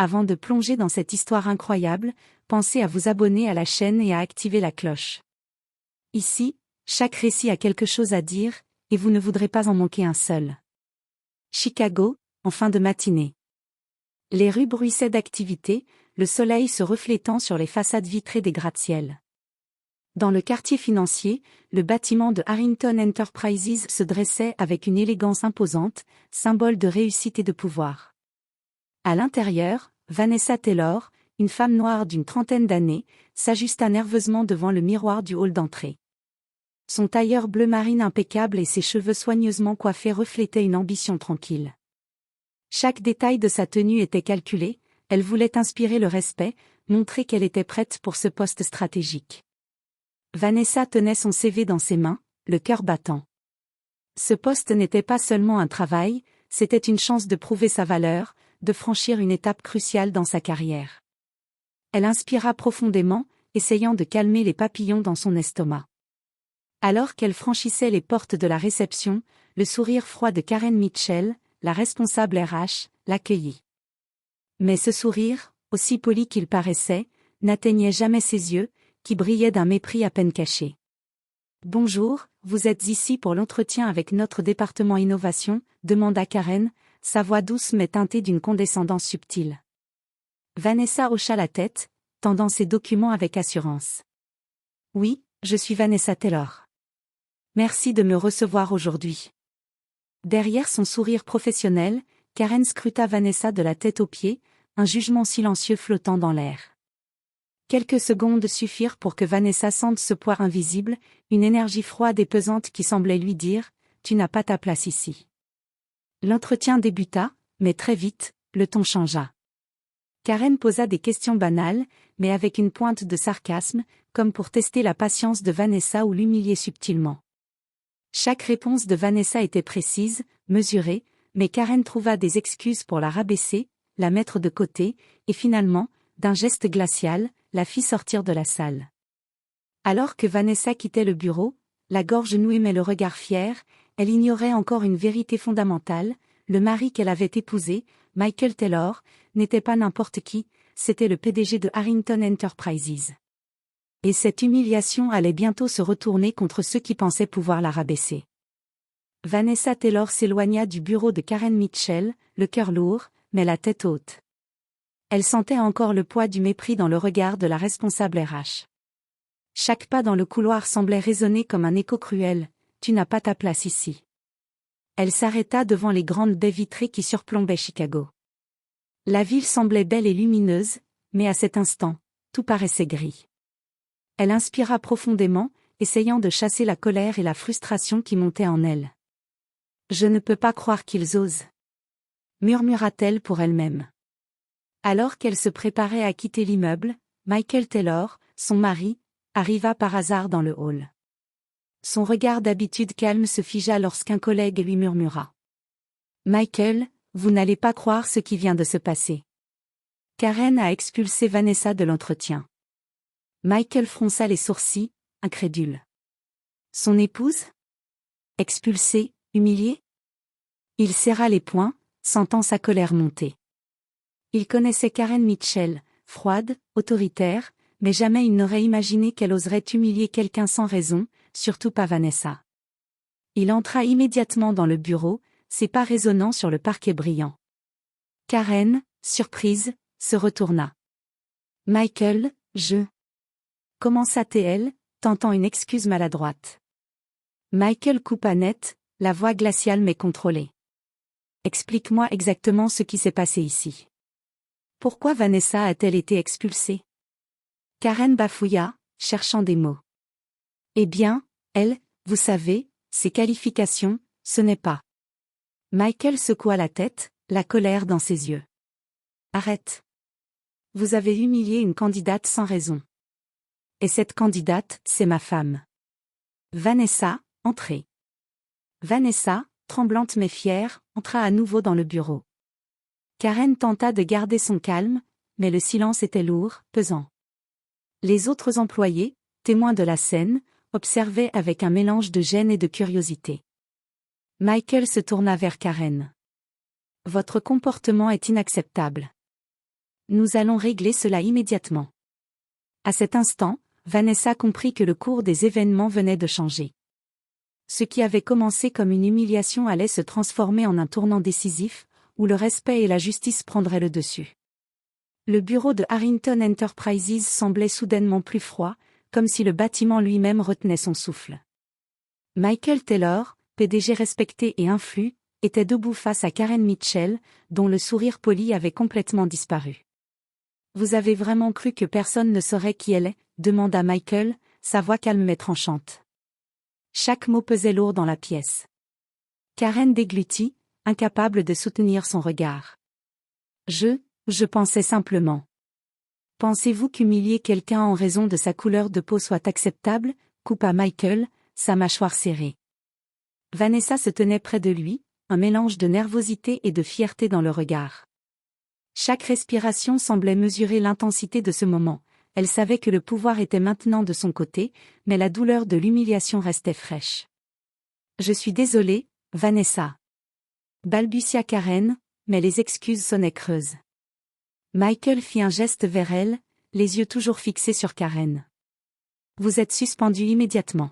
Avant de plonger dans cette histoire incroyable, pensez à vous abonner à la chaîne et à activer la cloche. Ici, chaque récit a quelque chose à dire, et vous ne voudrez pas en manquer un seul. Chicago, en fin de matinée. Les rues bruissaient d'activité, le soleil se reflétant sur les façades vitrées des gratte-ciel. Dans le quartier financier, le bâtiment de Harrington Enterprises se dressait avec une élégance imposante, symbole de réussite et de pouvoir. À l'intérieur, Vanessa Taylor, une femme noire d'une trentaine d'années, s'ajusta nerveusement devant le miroir du hall d'entrée. Son tailleur bleu marine impeccable et ses cheveux soigneusement coiffés reflétaient une ambition tranquille. Chaque détail de sa tenue était calculé, elle voulait inspirer le respect, montrer qu'elle était prête pour ce poste stratégique. Vanessa tenait son CV dans ses mains, le cœur battant. Ce poste n'était pas seulement un travail, c'était une chance de prouver sa valeur, de franchir une étape cruciale dans sa carrière. Elle inspira profondément, essayant de calmer les papillons dans son estomac. Alors qu'elle franchissait les portes de la réception, le sourire froid de Karen Mitchell, la responsable RH, l'accueillit. Mais ce sourire, aussi poli qu'il paraissait, n'atteignait jamais ses yeux, qui brillaient d'un mépris à peine caché. « Bonjour, vous êtes ici pour l'entretien avec notre département innovation ?» demanda Karen, sa voix douce mais teintée d'une condescendance subtile. Vanessa hocha la tête, tendant ses documents avec assurance. « Oui, je suis Vanessa Taylor. Merci de me recevoir aujourd'hui. » Derrière son sourire professionnel, Karen scruta Vanessa de la tête aux pieds, un jugement silencieux flottant dans l'air. Quelques secondes suffirent pour que Vanessa sente ce poids invisible, une énergie froide et pesante qui semblait lui dire « Tu n'as pas ta place ici ». L'entretien débuta, mais très vite, le ton changea. Karen posa des questions banales, mais avec une pointe de sarcasme, comme pour tester la patience de Vanessa ou l'humilier subtilement. Chaque réponse de Vanessa était précise, mesurée, mais Karen trouva des excuses pour la rabaisser, la mettre de côté, et finalement, d'un geste glacial, la fit sortir de la salle. Alors que Vanessa quittait le bureau, la gorge nouée mais le regard fier, elle ignorait encore une vérité fondamentale, le mari qu'elle avait épousé, Michael Taylor, n'était pas n'importe qui, c'était le PDG de Harrington Enterprises. Et cette humiliation allait bientôt se retourner contre ceux qui pensaient pouvoir la rabaisser. Vanessa Taylor s'éloigna du bureau de Karen Mitchell, le cœur lourd, mais la tête haute. Elle sentait encore le poids du mépris dans le regard de la responsable RH. Chaque pas dans le couloir semblait résonner comme un écho cruel, « Tu n'as pas ta place ici ». Elle s'arrêta devant les grandes baies vitrées qui surplombaient Chicago. La ville semblait belle et lumineuse, mais à cet instant, tout paraissait gris. Elle inspira profondément, essayant de chasser la colère et la frustration qui montaient en elle. « Je ne peux pas croire qu'ils osent », murmura-t-elle pour elle-même. Alors qu'elle se préparait à quitter l'immeuble, Michael Taylor, son mari, arriva par hasard dans le hall. Son regard d'habitude calme se figea lorsqu'un collègue lui murmura. « Michael, vous n'allez pas croire ce qui vient de se passer. Karen a expulsé Vanessa de l'entretien. » Michael fronça les sourcils, incrédule. Son épouse ? Expulsée, humiliée ? Il serra les poings, sentant sa colère monter. Il connaissait Karen Mitchell, froide, autoritaire, mais jamais il n'aurait imaginé qu'elle oserait humilier quelqu'un sans raison, surtout pas Vanessa. Il entra immédiatement dans le bureau, ses pas résonnant sur le parquet brillant. Karen, surprise, se retourna. « Michael, je... » commença-t-elle, tentant une excuse maladroite. Michael coupa net, la voix glaciale mais contrôlée. « Explique-moi exactement ce qui s'est passé ici. Pourquoi Vanessa a-t-elle été expulsée ?» Karen bafouilla, cherchant des mots. « Eh bien, elle, vous savez, ses qualifications, ce n'est pas. » Michael secoua la tête, la colère dans ses yeux. « Arrête. Vous avez humilié une candidate sans raison. Et cette candidate, c'est ma femme. » Vanessa, entrez. Vanessa, tremblante mais fière, entra à nouveau dans le bureau. Karen tenta de garder son calme, mais le silence était lourd, pesant. Les autres employés, témoins de la scène, observaient avec un mélange de gêne et de curiosité. Michael se tourna vers Karen. « Votre comportement est inacceptable. Nous allons régler cela immédiatement. À cet instant, Vanessa comprit que le cours des événements venait de changer. Ce qui avait commencé comme une humiliation allait se transformer en un tournant décisif, où le respect et la justice prendraient le dessus. Le bureau de Harrington Enterprises semblait soudainement plus froid, comme si le bâtiment lui-même retenait son souffle. Michael Taylor, PDG respecté et influent, était debout face à Karen Mitchell, dont le sourire poli avait complètement disparu. « Vous avez vraiment cru que personne ne saurait qui elle est ?» demanda Michael, sa voix calme mais tranchante. Chaque mot pesait lourd dans la pièce. Karen déglutit, incapable de soutenir son regard. Je pensais simplement. Pensez-vous qu'humilier quelqu'un en raison de sa couleur de peau soit acceptable ?» coupa Michael, sa mâchoire serrée. Vanessa se tenait près de lui, un mélange de nervosité et de fierté dans le regard. Chaque respiration semblait mesurer l'intensité de ce moment. Elle savait que le pouvoir était maintenant de son côté, mais la douleur de l'humiliation restait fraîche. « Je suis désolée, Vanessa. » balbutia Karen, mais les excuses sonnaient creuses. Michael fit un geste vers elle, les yeux toujours fixés sur Karen. « Vous êtes suspendue immédiatement.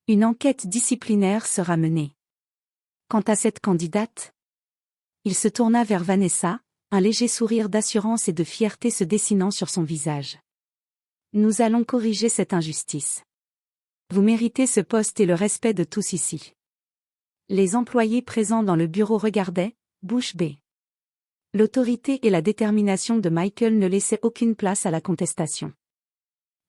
Une enquête disciplinaire sera menée. Quant à cette candidate... » Il se tourna vers Vanessa, un léger sourire d'assurance et de fierté se dessinant sur son visage. « Nous allons corriger cette injustice. Vous méritez ce poste et le respect de tous ici. » Les employés présents dans le bureau regardaient, bouche bée. L'autorité et la détermination de Michael ne laissaient aucune place à la contestation.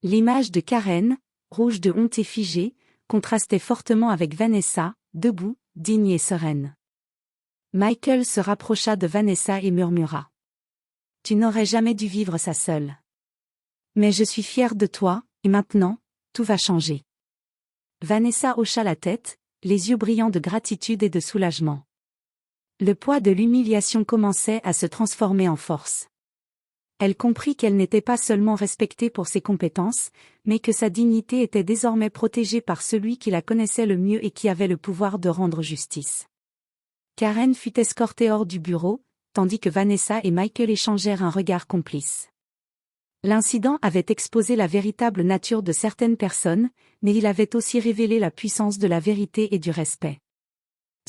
L'image de Karen, rouge de honte et figée, contrastait fortement avec Vanessa, debout, digne et sereine. Michael se rapprocha de Vanessa et murmura. « Tu n'aurais jamais dû vivre ça seule. Mais je suis fière de toi, et maintenant, tout va changer. » Vanessa hocha la tête, les yeux brillants de gratitude et de soulagement. Le poids de l'humiliation commençait à se transformer en force. Elle comprit qu'elle n'était pas seulement respectée pour ses compétences, mais que sa dignité était désormais protégée par celui qui la connaissait le mieux et qui avait le pouvoir de rendre justice. Karen fut escortée hors du bureau, tandis que Vanessa et Michael échangèrent un regard complice. L'incident avait exposé la véritable nature de certaines personnes, mais il avait aussi révélé la puissance de la vérité et du respect.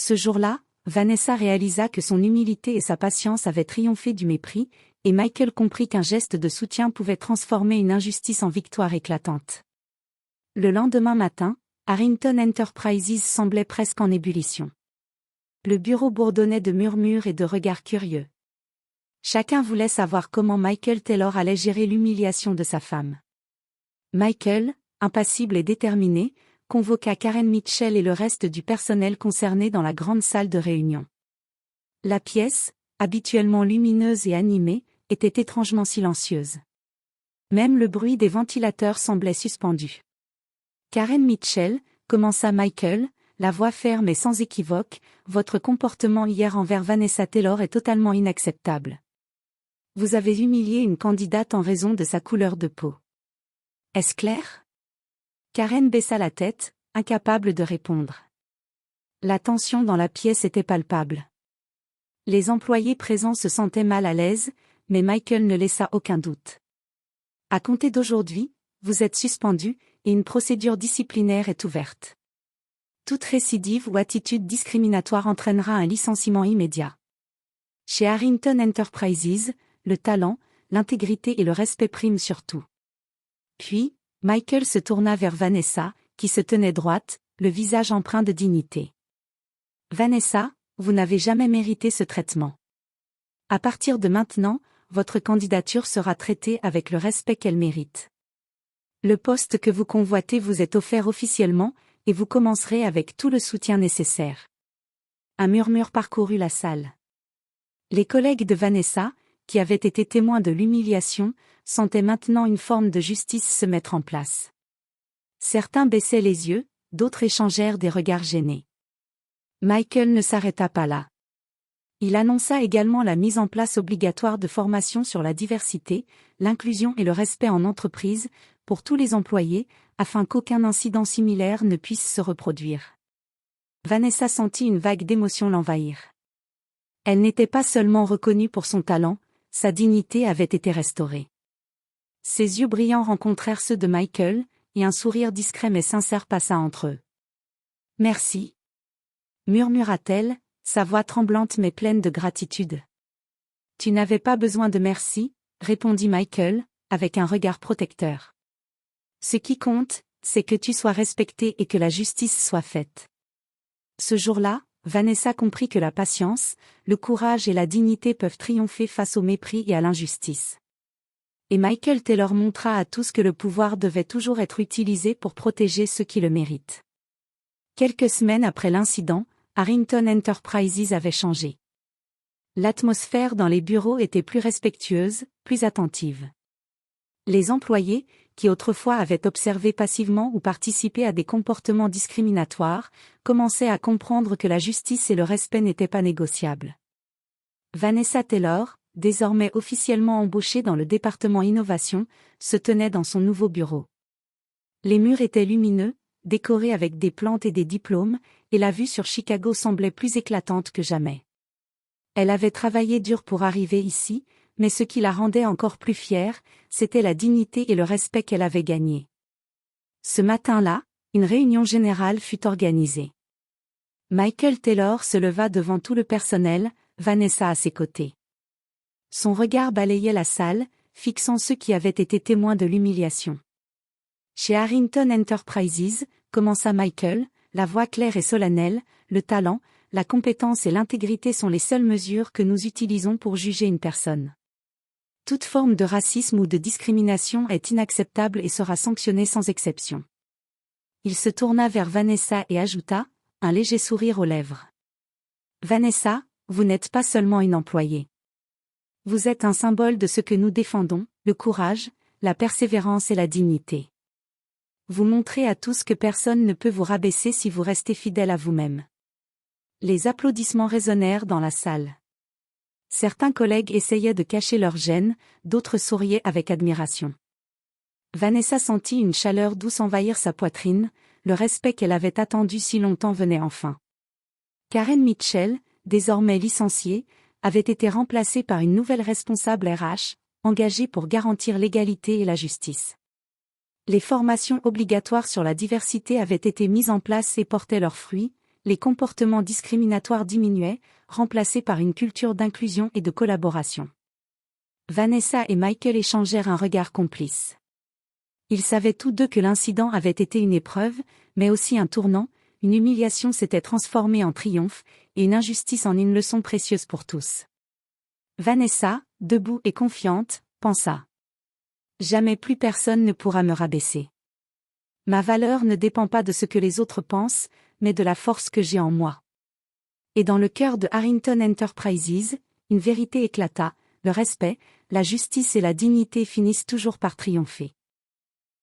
Ce jour-là, Vanessa réalisa que son humilité et sa patience avaient triomphé du mépris, et Michael comprit qu'un geste de soutien pouvait transformer une injustice en victoire éclatante. Le lendemain matin, Harrington Enterprises semblait presque en ébullition. Le bureau bourdonnait de murmures et de regards curieux. Chacun voulait savoir comment Michael Taylor allait gérer l'humiliation de sa femme. Michael, impassible et déterminé, convoqua Karen Mitchell et le reste du personnel concerné dans la grande salle de réunion. La pièce, habituellement lumineuse et animée, était étrangement silencieuse. Même le bruit des ventilateurs semblait suspendu. « Karen Mitchell, » commença Michael, la voix ferme et sans équivoque, « votre comportement hier envers Vanessa Taylor est totalement inacceptable. Vous avez humilié une candidate en raison de sa couleur de peau. Est-ce clair ?» Karen baissa la tête, incapable de répondre. La tension dans la pièce était palpable. Les employés présents se sentaient mal à l'aise, mais Michael ne laissa aucun doute. « À compter d'aujourd'hui, vous êtes suspendu, et une procédure disciplinaire est ouverte. Toute récidive ou attitude discriminatoire entraînera un licenciement immédiat. Chez Harrington Enterprises, le talent, l'intégrité et le respect priment surtout. » Puis, Michael se tourna vers Vanessa, qui se tenait droite, le visage empreint de dignité. « Vanessa, vous n'avez jamais mérité ce traitement. À partir de maintenant, votre candidature sera traitée avec le respect qu'elle mérite. Le poste que vous convoitez vous est offert officiellement, et vous commencerez avec tout le soutien nécessaire. » Un murmure parcourut la salle. Les collègues de Vanessa, qui avaient été témoins de l'humiliation, sentaient maintenant une forme de justice se mettre en place. Certains baissaient les yeux, d'autres échangèrent des regards gênés. Michael ne s'arrêta pas là. Il annonça également la mise en place obligatoire de formations sur la diversité, l'inclusion et le respect en entreprise, pour tous les employés, afin qu'aucun incident similaire ne puisse se reproduire. Vanessa sentit une vague d'émotion l'envahir. Elle n'était pas seulement reconnue pour son talent, sa dignité avait été restaurée. Ses yeux brillants rencontrèrent ceux de Michael, et un sourire discret mais sincère passa entre eux. « Merci. » murmura-t-elle, sa voix tremblante mais pleine de gratitude. « Tu n'avais pas besoin de merci, » répondit Michael, avec un regard protecteur. « Ce qui compte, c'est que tu sois respectée et que la justice soit faite. » Ce jour-là, Vanessa comprit que la patience, le courage et la dignité peuvent triompher face au mépris et à l'injustice. Et Michael Taylor montra à tous que le pouvoir devait toujours être utilisé pour protéger ceux qui le méritent. Quelques semaines après l'incident, Harrington Enterprises avait changé. L'atmosphère dans les bureaux était plus respectueuse, plus attentive. Les employés, qui autrefois avaient observé passivement ou participé à des comportements discriminatoires, commençaient à comprendre que la justice et le respect n'étaient pas négociables. Vanessa Taylor, désormais officiellement embauchée dans le département innovation, se tenait dans son nouveau bureau. Les murs étaient lumineux, décorés avec des plantes et des diplômes, et la vue sur Chicago semblait plus éclatante que jamais. Elle avait travaillé dur pour arriver ici, mais ce qui la rendait encore plus fière, c'était la dignité et le respect qu'elle avait gagnés. Ce matin-là, une réunion générale fut organisée. Michael Taylor se leva devant tout le personnel, Vanessa à ses côtés. Son regard balayait la salle, fixant ceux qui avaient été témoins de l'humiliation. Chez Harrington Enterprises, commença Michael, la voix claire et solennelle, le talent, la compétence et l'intégrité sont les seules mesures que nous utilisons pour juger une personne. Toute forme de racisme ou de discrimination est inacceptable et sera sanctionnée sans exception. Il se tourna vers Vanessa et ajouta, un léger sourire aux lèvres. Vanessa, vous n'êtes pas seulement une employée. Vous êtes un symbole de ce que nous défendons, le courage, la persévérance et la dignité. Vous montrez à tous que personne ne peut vous rabaisser si vous restez fidèle à vous-même. Les applaudissements résonnèrent dans la salle. Certains collègues essayaient de cacher leur gêne, d'autres souriaient avec admiration. Vanessa sentit une chaleur douce envahir sa poitrine, le respect qu'elle avait attendu si longtemps venait enfin. Karen Mitchell, désormais licenciée, avait été remplacée par une nouvelle responsable RH, engagée pour garantir l'égalité et la justice. Les formations obligatoires sur la diversité avaient été mises en place et portaient leurs fruits, les comportements discriminatoires diminuaient, remplacés par une culture d'inclusion et de collaboration. Vanessa et Michael échangèrent un regard complice. Ils savaient tous deux que l'incident avait été une épreuve, mais aussi un tournant, une humiliation s'était transformée en triomphe, et une injustice en une leçon précieuse pour tous. Vanessa, debout et confiante, pensa. Jamais plus personne ne pourra me rabaisser. Ma valeur ne dépend pas de ce que les autres pensent, mais de la force que j'ai en moi. Et dans le cœur de Harrington Enterprises, une vérité éclata, le respect, la justice et la dignité finissent toujours par triompher.